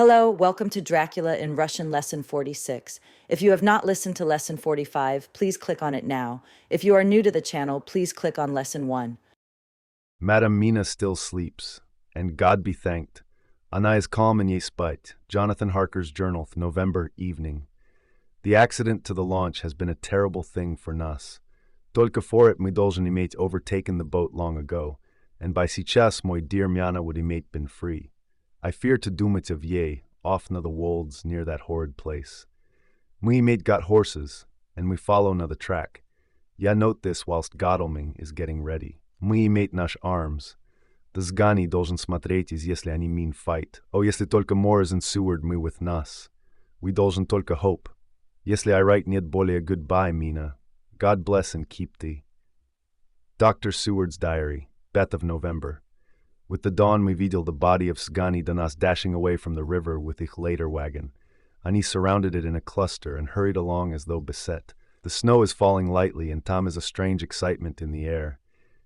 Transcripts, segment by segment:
Hello, welcome to Dracula in Russian Lesson 46. If you have not listened to Lesson 45, please click on it now. If you are new to the channel, please click on Lesson 1. Madam Mina still sleeps, and God be thanked. Anna is calm and ye spite. Jonathan Harker's journal, November evening. The accident to the launch has been a terrible thing for nas. Только for it my должен immate overtaken the boat long ago, and by сейчас my dear Miana would immate been free. I fear to doom it of ye, off na the wolds near that horrid place. We mate got horses, and we follow na the track. Ya note this whilst Godalming is getting ready. Мы иметь наш arms. The zgani должен смотреть, если они mean fight. Oh, если только Moors and Seward мы with нас. We должен только hope. Если I write нет более goodbye, Mina. God bless and keep thee. Dr. Seward's diary, Beth of November. With the dawn we videl the body of Sgani Danas dashing away from the river with ich later wagon. Ani surrounded it in a cluster and hurried along as though beset. The snow is falling lightly and Tom is a strange excitement in the air.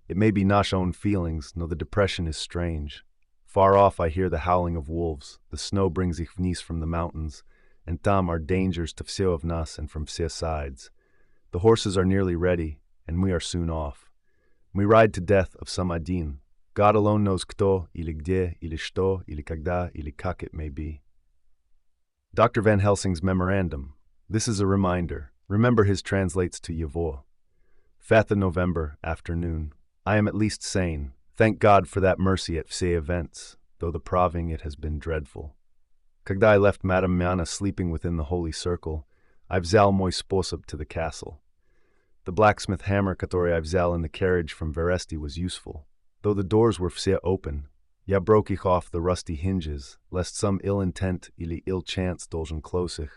It may be Nash own feelings, no the depression is strange. Far off I hear the howling of wolves, the snow brings ich vnice from the mountains, and tam are dangers to vseo of nas and from vseo sides. The horses are nearly ready, and we are soon off. We ride to death of some adin. God alone knows kto, ili gde, ili što, ili когда, ili kak it may be. Dr. Van Helsing's memorandum. This is a reminder. Remember his translates to Yavo. 5th of November, afternoon. I am at least sane. Thank God for that mercy at vse events, though the proving it has been dreadful. Когда I left Madame Miana sleeping within the holy circle, I взял мой способ to the castle. The blacksmith hammer который I взял in the carriage from Veresti was useful. Though the doors were vse open, ya broke ich off the rusty hinges, lest some ill intent ili ill chance должен close ich,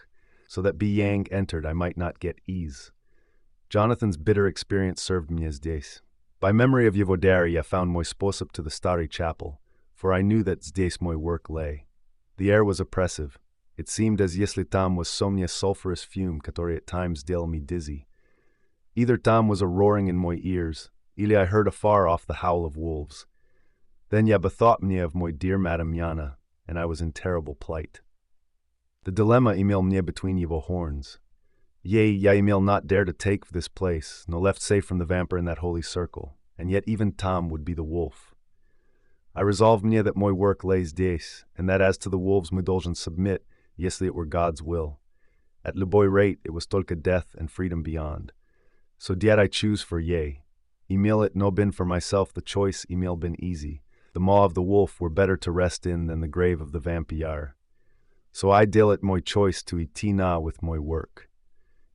so that be Yang entered I might not get ease. Jonathan's bitter experience served me as days. By memory of Yevodari I found moj spособ to the Stari chapel, for I knew that zdes moj work lay. The air was oppressive. It seemed as если tam was somnia sulphurous fume который at times del me dizzy. Either tam was a roaring in moj ears, ili I heard afar off the howl of wolves. Then ya bethought me of moj dear Madam Miana, and I was in terrible plight. The dilemma email мне between Yevo horns. Yea, ya email not dare to take this place, no left safe from the vampire in that holy circle, and yet even Tom would be the wolf. I resolved мне that my work lays des, and that as to the wolves my dolgen submit, yesly it were God's will. At le boy rate it was tolka death and freedom beyond. So yet I choose for yea. Email it no been for myself the choice email been easy. The maw of the wolf were better to rest in than the grave of the vampire. So I deal it my choice to itina with my work.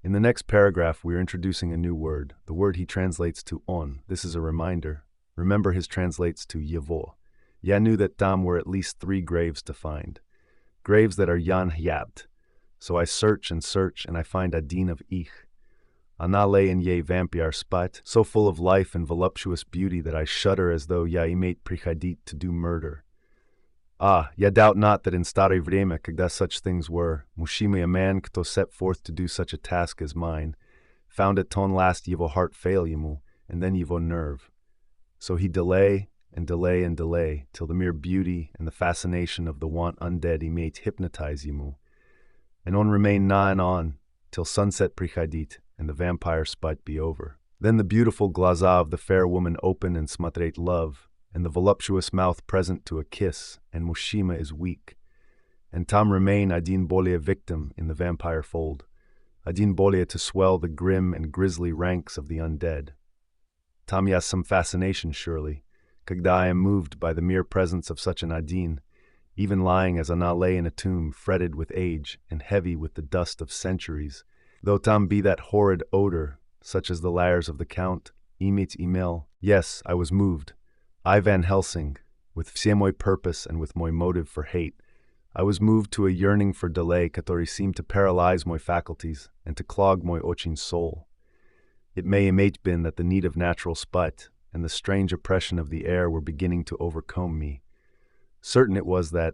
In the next paragraph, we are introducing a new word, the word he translates to on. This is a reminder. Remember his translates to yevo. Ya knew that tam were at least 3 graves to find. Graves that are yan hyabt. So I search, and I find adin of ich. Ana lay in ye vampire spot, so full of life and voluptuous beauty that I shudder as though ya imate prichadit to do murder. Ah, ya doubt not that in stare vreme, когда such things were, mushime a man kto set forth to do such a task as mine, found it ton last yevo heart fail yemu, and then yevo nerve. So he delay, and delay, and delay, till the mere beauty and the fascination of the want undead imate hypnotize yemu, and on remain na and on, till sunset prichadit, and the vampire spite be over. Then the beautiful glaza of the fair woman open and smatrate love, and the voluptuous mouth present to a kiss, and Mushima is weak. And Tam remain Adin Bolia victim in the vampire fold, Adin Bolia to swell the grim and grisly ranks of the undead. Tam has some fascination surely, когда I am moved by the mere presence of such an Adin, even lying as Ana lay in a tomb fretted with age and heavy with the dust of centuries, though Tam be that horrid odor, such as the lyres of the Count, Emit Emil. Yes, I was moved. I Van Helsing, with vse moj purpose and with moj motive for hate, I was moved to a yearning for delay который seemed to paralyze my faculties and to clog my ochin soul. It may imate been that the need of natural spite and the strange oppression of the air were beginning to overcome me. Certain it was that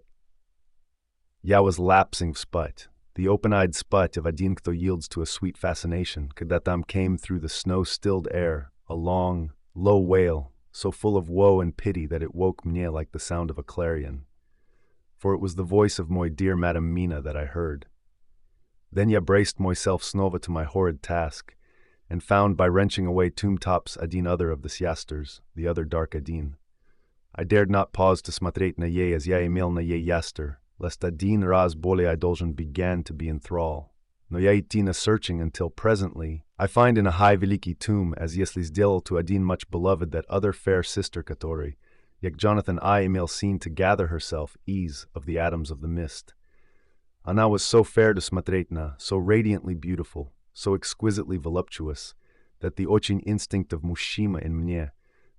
ya was lapsing spite, the open-eyed spite of adin kto yields to a sweet fascination, когда tam came through the snow-stilled air, a long, low wail, so full of woe and pity that it woke мне like the sound of a clarion. for it was the voice of my dear Madam Mina that I heard. Then ya braced myself snova to my horrid task, and found by wrenching away tomb-tops Adin other of the siasters, the other dark Adin. I dared not pause to smatret na ye as ya emil na ye yaster, lest Adin raz bole idoljan began to be in thrall. No ya itina searching until presently, I find in a high veliki tomb as yeslis diel to Adin much beloved that other fair sister Katori, yek Jonathan I emil seen to gather herself ease of the atoms of the mist. Ana was so fair to smatretna, so radiantly beautiful, so exquisitely voluptuous, that the ochin instinct of Mushima in mnie,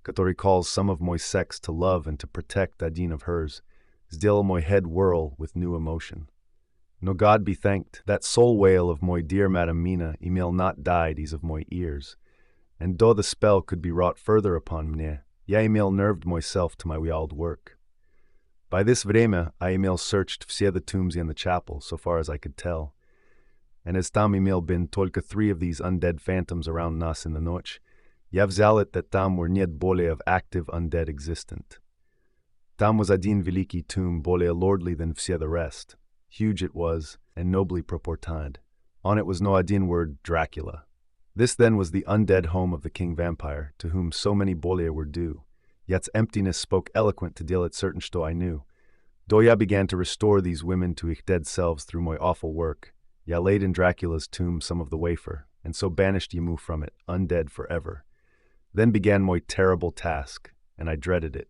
Katori calls some of my sex to love and to protect Adin of hers, still my head whirl with new emotion. No God be thanked, that soul wail of my dear Madam Mina emil not died ease of my ears, and though the spell could be wrought further upon mnie, ya emil nerved myself to my wild work. By this vreme, I emil searched vsie the tombs in the chapel, so far as I could tell, and as tam emil been tolka 3 of these undead phantoms around nas in the noche, yav zalit that tam were niet bole of active undead existent. Tam was Adin veliki tomb bole lordly than vsie the rest. Huge it was, and nobly proportad. On it was no Adin word Dracula. This then was the undead home of the king vampire, to whom so many bolia were due. Yet's emptiness spoke eloquent to deal at certain sto I knew. Doya began to restore these women to ich dead selves through my awful work. Ya laid in Dracula's tomb some of the wafer, and so banished Yemu from it, undead forever. Then began my terrible task, and I dreaded it.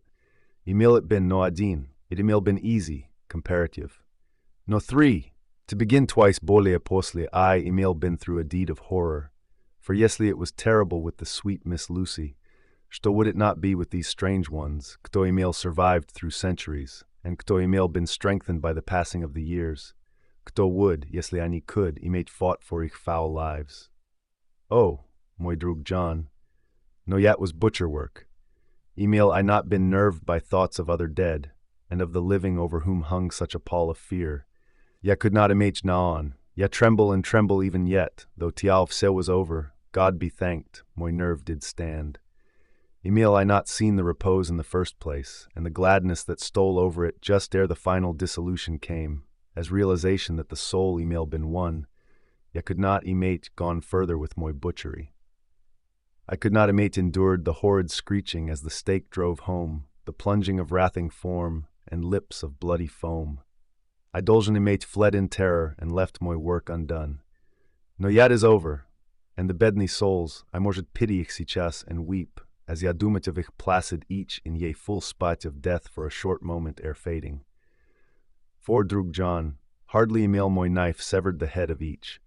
Emil it been no Adin, it emil been easy, comparative. No 3, to begin twice bolia posle I emil been through a deed of horror. For yesly it was terrible with the sweet Miss Lucy. Sto would it not be with these strange ones, kto emil survived through centuries, and kto emil been strengthened by the passing of the years. Kto would, yesli ani could, emate fought for ich foul lives. Oh, moi drug John, no yet was butcher work. Emil I not been nerved by thoughts of other dead, and of the living over whom hung such a pall of fear. Ya could not image na on, ya tremble and tremble even yet, though tialf se was over, God be thanked, moi nerve did stand. Emil I not seen the repose in the first place, and the gladness that stole over it just ere the final dissolution came, as realization that the soul Emil been won, ya could not emate gone further with moi butchery. I could not emate endured the horrid screeching as the stake drove home, the plunging of wrathing form, and lips of bloody foam. Idoljan emate fled in terror and left moi work undone. No yet is over, and the bedni souls, I morshed pity ich sichas and weep, as ya dumet ich placid each in ye full spot of death for a short moment ere fading. For drug John, hardly emil moi knife severed the head of each,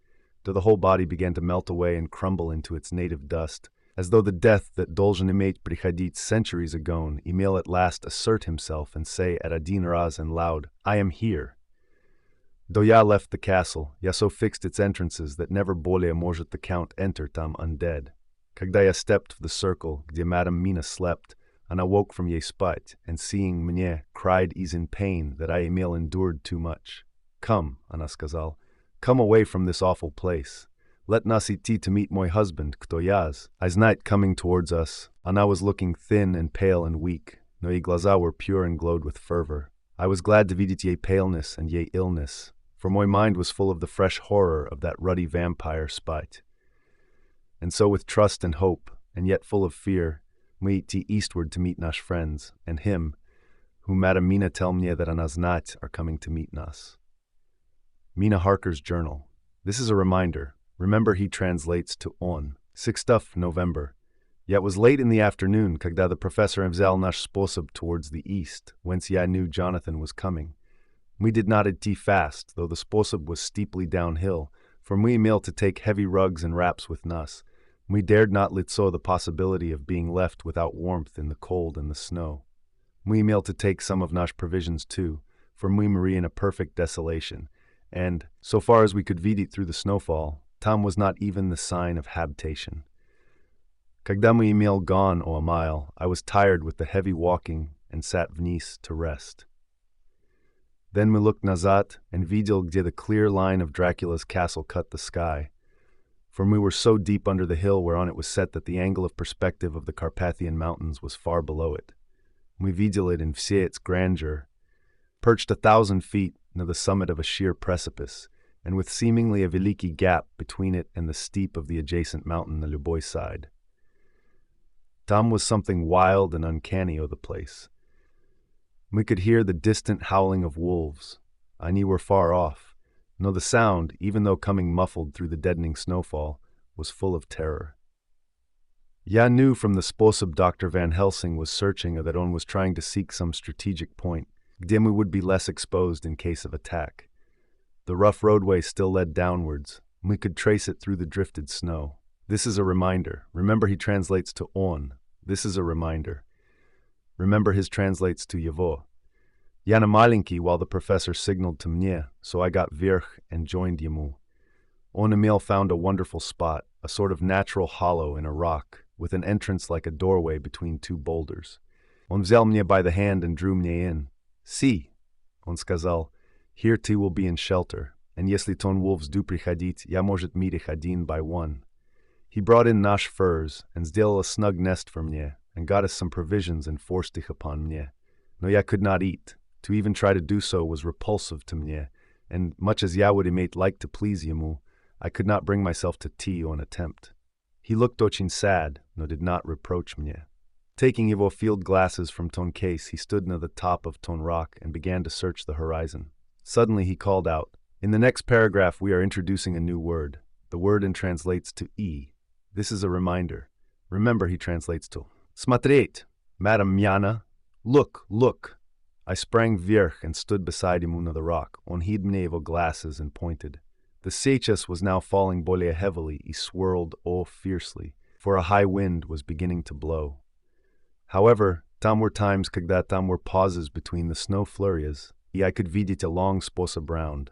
though the whole body began to melt away and crumble into its native dust, as though the death that doljan emate prichadit centuries ago, emil at last assert himself and say at Adin Raz and loud, I am here. Though ya left the castle, ya so fixed its entrances that never bole morjet the count enter tam undead. Когда я stepped the circle, где Madam Mina slept, and awoke from ye spot, and seeing mnie, cried is in pain that I emil endured too much. Come, Ana skazal, come away from this awful place. Let nas iti to meet my husband, kto yaz. As night coming towards us, Ana was looking thin and pale and weak, no ye glaza were pure and glowed with fervor. I was glad to vidit ye paleness and ye illness, for my mind was full of the fresh horror of that ruddy vampire spite. And so with trust and hope, and yet full of fear, we iti eastward to meet nash friends, and him, whom Madam Mina tell me that Ana's night are coming to meet nas. Mina Harker's journal. This is a reminder. Remember he translates to on. 6th November. Yet was late in the afternoon, когда the professor взял наш способ towards the east, whence I knew Jonathan was coming. We did not iti fast, though the spособ was steeply downhill, for we imil to take heavy rugs and wraps with nas. We dared not litso the possibility of being left without warmth in the cold and the snow. We imil to take some of nash provisions too, for we Marie in a perfect desolation, and, so far as we could vidit through the snowfall, tam was not even the sign of habitation. Когда we imil gone a mile, I was tired with the heavy walking and sat vnice to rest. Then we looked nazat and videl где the clear line of Dracula's castle cut the sky, for we were so deep under the hill whereon it was set that the angle of perspective of the Carpathian mountains was far below it. We videl it in vsie its grandeur, perched 1,000 feet near the summit of a sheer precipice, and with seemingly a veliki gap between it and the steep of the adjacent mountain the Luboy side. Tam was something wild and uncanny o' the place. We could hear the distant howling of wolves. I knew we're far off. No, the sound, even though coming muffled through the deadening snowfall, was full of terror. Ya knew from the sposob Dr. Van Helsing was searching that on was trying to seek some strategic point, dim we would be less exposed in case of attack. The rough roadway still led downwards, and we could trace it through the drifted snow. This is a reminder. Remember he translates to on. This is a reminder. Remember his translates to Yavo. Jana malinki while the professor signaled to mnie, so I got virch and joined Yamu. On Emil found a wonderful spot, a sort of natural hollow in a rock, with an entrance like a doorway between two boulders. On wziął mnie by the hand and drew mnie in. See, on skazal, here ty will be in shelter, and jeśli ton wolves do prichadit, ja может mi prichadin by one. He brought in nash furs, and zdjęł a snug nest for mnie, and got us some provisions and forced ich upon mnie. No, ja could not eat. To even try to do so was repulsive to mnie, and much as ya would mate like to please Yamu, I could not bring myself to tea or an attempt. He looked ochin sad, no did not reproach mnie. Taking Ivo field glasses from ton case, he stood near the top of ton rock and began to search the horizon. Suddenly he called out, "In the next paragraph we are introducing a new word. The word translates to E. This is a reminder. Remember he translates to Smatret, Madam Miana. Look, look." I sprang virch and stood beside him on the rock, on heed mnevo glasses and pointed. The sechas was now falling bolea heavily, he swirled fiercely, for a high wind was beginning to blow. However, tam were times kagda tam were pauses between the snow flurries, I could vidit a long sposa round.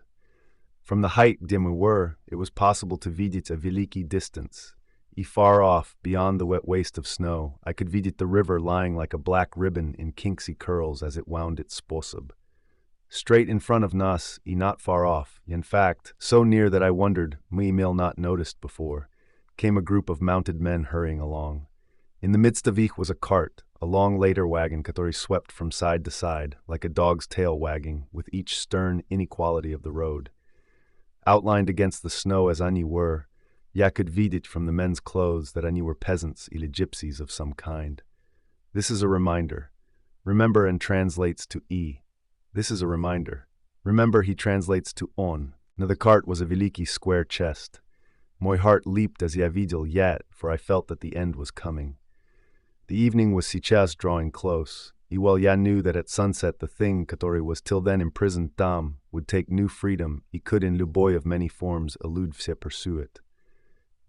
From the height gdzie we were, it was possible to vidit a veliki distance. Far off, beyond the wet waste of snow, I could vidit the river lying like a black ribbon in kinksy curls as it wound its sposob. Straight in front of Nas, not far off, in fact, so near that I wondered, Mil not noticed before, came a group of mounted men hurrying along. In the midst of ich was a cart, a long later wagon который swept from side to side, like a dog's tail wagging, with each stern inequality of the road. Outlined against the snow as Ani were, ya could vidit from the men's clothes that Ani were peasants или gypsies of some kind. This is a reminder. Remember and translates to E. This is a reminder. Remember he translates to on. Now the cart was a veliki square chest. My heart leaped as ya videl yet, for I felt that the end was coming. The evening was сейчас drawing close. Well ya knew that at sunset the thing который was till then imprisoned tam would take new freedom. He could in Luboy of many forms elude vse pursuit.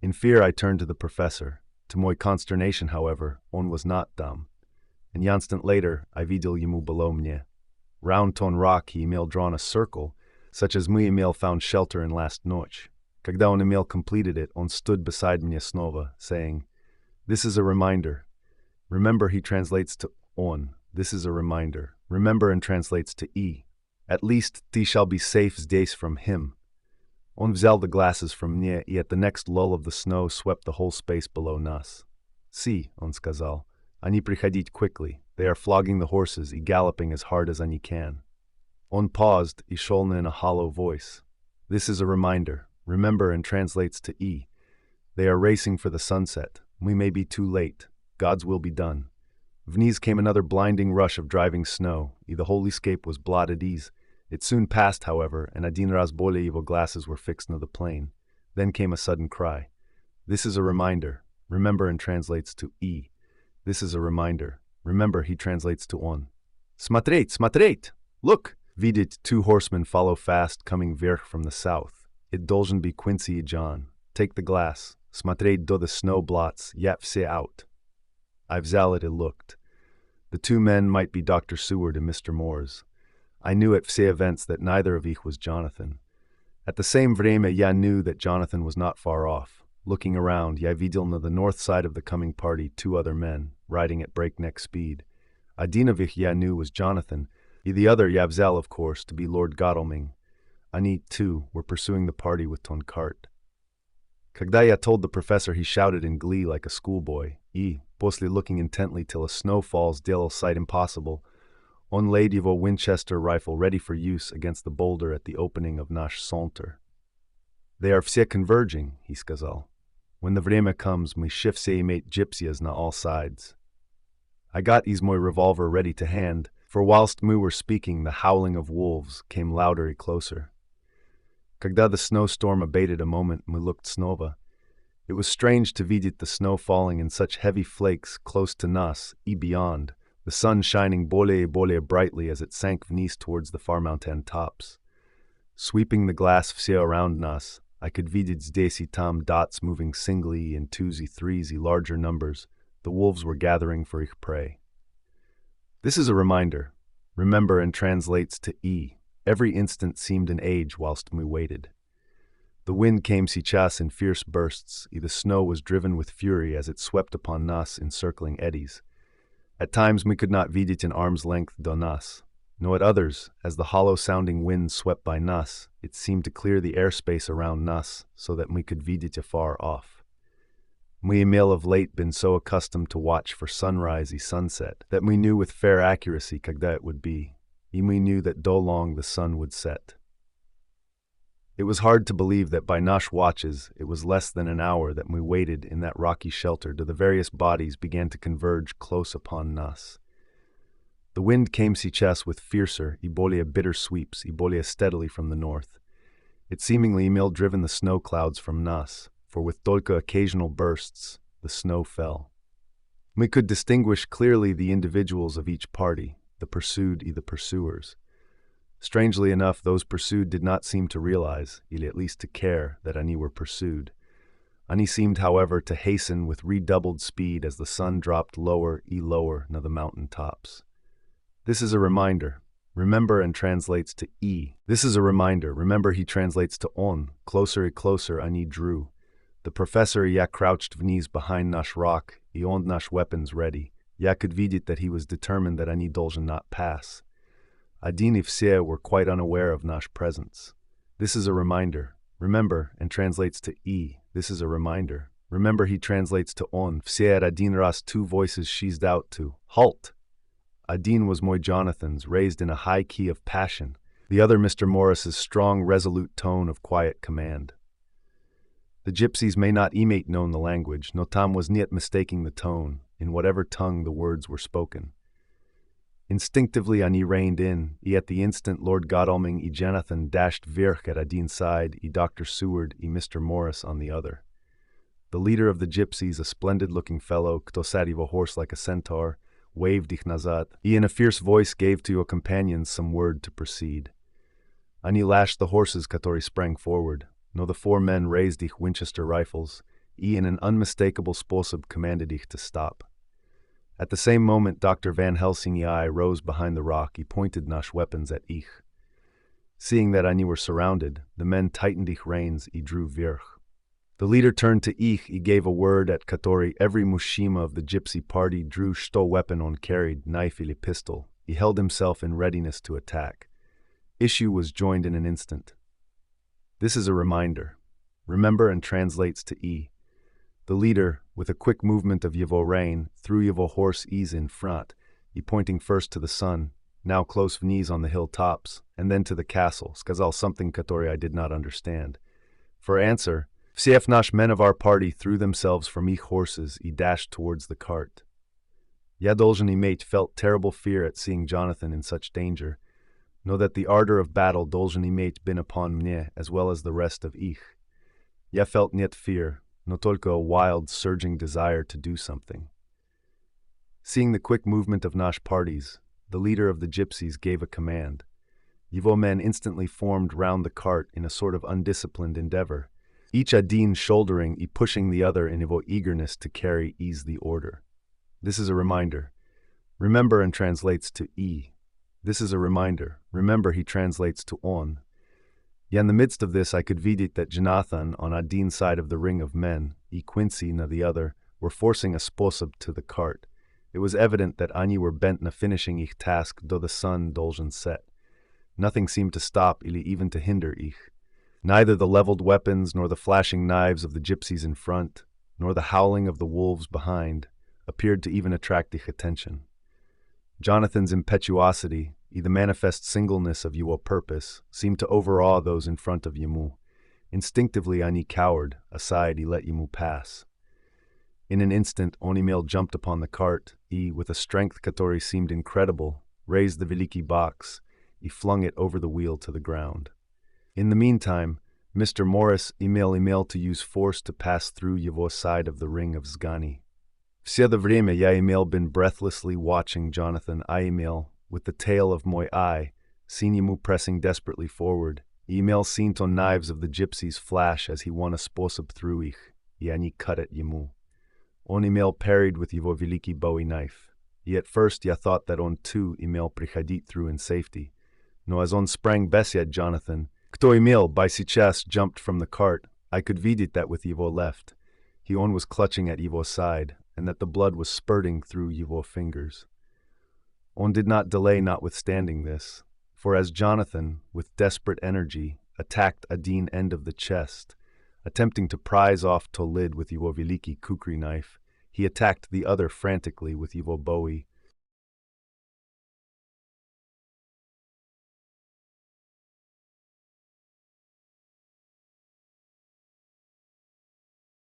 In fear I turned to the professor. To my consternation, however, on was not tam. An instant later I videl Yamu below mnie. Round ton rock he Emil drawn a circle, such as me Emil found shelter in last noche. Когда on Emil completed it, on stood beside mnie snova, saying, "This is a reminder. Remember he translates to on. This is a reminder. Remember and translates to E. At least thee shall be safe days from him." On wziął the glasses from mnie, at the next lull of the snow swept the whole space below nas. "See," on skazal, "Ani prichadit quickly. They are flogging the horses, galloping as hard as Ani can." On paused, sholna in a hollow voice. "This is a reminder. Remember and translates to E. They are racing for the sunset. We may be too late. God's will be done." Vniz came another blinding rush of driving snow. The whole escape was blotted ease. It soon passed, however, and Adin Razboleyevo glasses were fixed near the plain. Then came a sudden cry. "This is a reminder. Remember and translates to E. This is a reminder. Remember he translates to on." "Smatret, smatret! Look!" Vidit, two horsemen follow fast, coming virch from the south. It dolgen be Quincy John. "Take the glass. Smatret do the snow blots, yap se out." I've it looked. The two men might be Dr. Seward and Mr. Moores. I knew at vse events that neither of ich was Jonathan. At the same vreme ya knew that Jonathan was not far off. Looking around, ya videl na the north side of the coming party 2 other men, riding at breakneck speed. Adinovich ya knew was Jonathan, the other Yavzel, of course, to be Lord Godalming. Ani, too, were pursuing the party with ton cart. Когда ya told the professor, he shouted in glee like a schoolboy, posely looking intently till a snow falls, del sight impossible. On laid Ivo Winchester rifle ready for use against the boulder at the opening of nasz saunter. They are все converging, he сказал. When the vreme comes, my shift se mate gypsias na all sides. I got my revolver ready to hand, for whilst we were speaking, the howling of wolves came louder and closer. Когда the snowstorm abated a moment, we looked snova. It was strange to vidit the snow falling in such heavy flakes close to nas, beyond, the sun shining bole brightly as it sank vnice towards the far mountain tops. Sweeping the glass vse around nas, I could vidit zdesi tam dots moving singly in twosy threesy larger numbers. The wolves were gathering for ich prey. This is a reminder. Remember and translates to E. Every instant seemed an age whilst we waited. The wind came сейчас in fierce bursts, the snow was driven with fury as it swept upon nas in circling eddies. At times we could not vidit an arm's length do nas. No, at others, as the hollow-sounding wind swept by nas, it seemed to clear the airspace around nas so that we could vidit afar off. We of late been so accustomed to watch for sunrise sunset that we knew with fair accuracy когда it would be, and we knew that do long the sun would set. It was hard to believe that by nash watches it was less than an hour that we waited in that rocky shelter till the various bodies began to converge close upon nas. The wind came сейчас with fiercer, bolее bitter sweeps, bolее steadily from the north. It seemingly driven the snow clouds from nas, for with только occasional bursts, the snow fell. We could distinguish clearly the individuals of each party, the pursued the pursuers. Strangely enough, those pursued did not seem to realize, at least to care, that any were pursued. Any seemed, however, to hasten with redoubled speed as the sun dropped lower na the mountain tops. This is a reminder. Remember and translates to E. This is a reminder. Remember he translates to on. Closer and closer Ani drew. The professor crouched vniz behind nash rock, on nash weapons ready. Could vidit that he was determined that Ani должен not pass. Adin и все were quite unaware of nash presence. This is a reminder. Remember and translates to E. This is a reminder. Remember he translates to on. Все at Adin ras two voices sheezed out to halt. Adin was Moy Jonathan's, raised in a high key of passion, the other Mr. Morris's strong, resolute tone of quiet command. The gypsies may not emate known the language, no tam was niet mistaking the tone, in whatever tongue the words were spoken. Instinctively Ani reined in, at the instant Lord Godalming Jonathan dashed virch at Adin's side, Dr. Seward Mr. Morris on the other. The leader of the gypsies, a splendid-looking fellow, kto sat a horse like a centaur, waved ich nazad. In a fierce voice gave to your companions some word to proceed. Ani lashed the horses, Katori sprang forward. No, the four men raised ich Winchester rifles. In an unmistakable sposob commanded ich to stop. At the same moment, Dr. Van Helsing I rose behind the rock. He pointed nash weapons at ich. Seeing that Ani were surrounded, the men tightened ich reins. Drew virch. The leader turned to ich. He gave a word at Katori. Every mushima of the gypsy party drew sto weapon on carried, knife или pistol. He held himself in readiness to attack. Issue was joined in an instant. This is a reminder. Remember and translates to E. The leader, with a quick movement of Yevo rein, threw Yevo horse ease in front, he pointing first to the sun, now close knees on the hill tops, and then to the castle, skazal something Katori I did not understand. For answer, Vsef nash men of our party threw themselves from ich horses, dashed towards the cart. Yadoljan mate felt terrible fear at seeing Jonathan in such danger. Know that the ardor of battle Doljan mate been upon mnie as well as the rest of ich. Ya felt niet fear, no только a wild, surging desire to do something. Seeing the quick movement of nash parties, the leader of the gypsies gave a command. Yevo men instantly formed round the cart in a sort of undisciplined endeavor, each Adin shouldering pushing the other in Yevo eagerness to carry ease the order. This is a reminder. Remember and translates to E. This is a reminder. Remember he translates to on. In the midst of this I could vidit that Jonathan on Adin's side of the ring of men, Quincy na the other, were forcing a sposob to the cart. It was evident that Ani were bent na finishing ich task though the sun dolgen set. Nothing seemed to stop ili even to hinder ich. Neither the leveled weapons nor the flashing knives of the gypsies in front, nor the howling of the wolves behind, appeared to even attract ich attention. Jonathan's impetuosity, the manifest singleness of your purpose, seemed to overawe those in front of Yimu. Instinctively, Ani cowered, aside he let Yimu pass. In an instant, Onimil jumped upon the cart, with a strength Katori seemed incredible, raised the Veliki box, flung it over the wheel to the ground. In the meantime, Mr. Morris email to use force to pass through Yivo's side of the ring of Zgani. Все the время я имел been breathlessly watching Jonathan Email with the tail of my eye, seen Yimu pressing desperately forward. Email seen to knives of the gypsies flash as he won a sposob through ich, Ani cut at Yimu. On Email parried with Yivo Veliki Bowie knife. At first ya thought that on two Email prichadit through in safety. No as on sprang Bessie Jonathan. Kto Email by сейчас jumped from the cart. I could vidit that with Yivo left. He on was clutching at Yivo's side, and that the blood was spurting through Yivo's fingers. On did not delay notwithstanding this, for as Jonathan, with desperate energy, attacked Adine end of the chest, attempting to prise off Tolid with Yivo Veliki kukri knife, he attacked the other frantically with Yivo Bowie,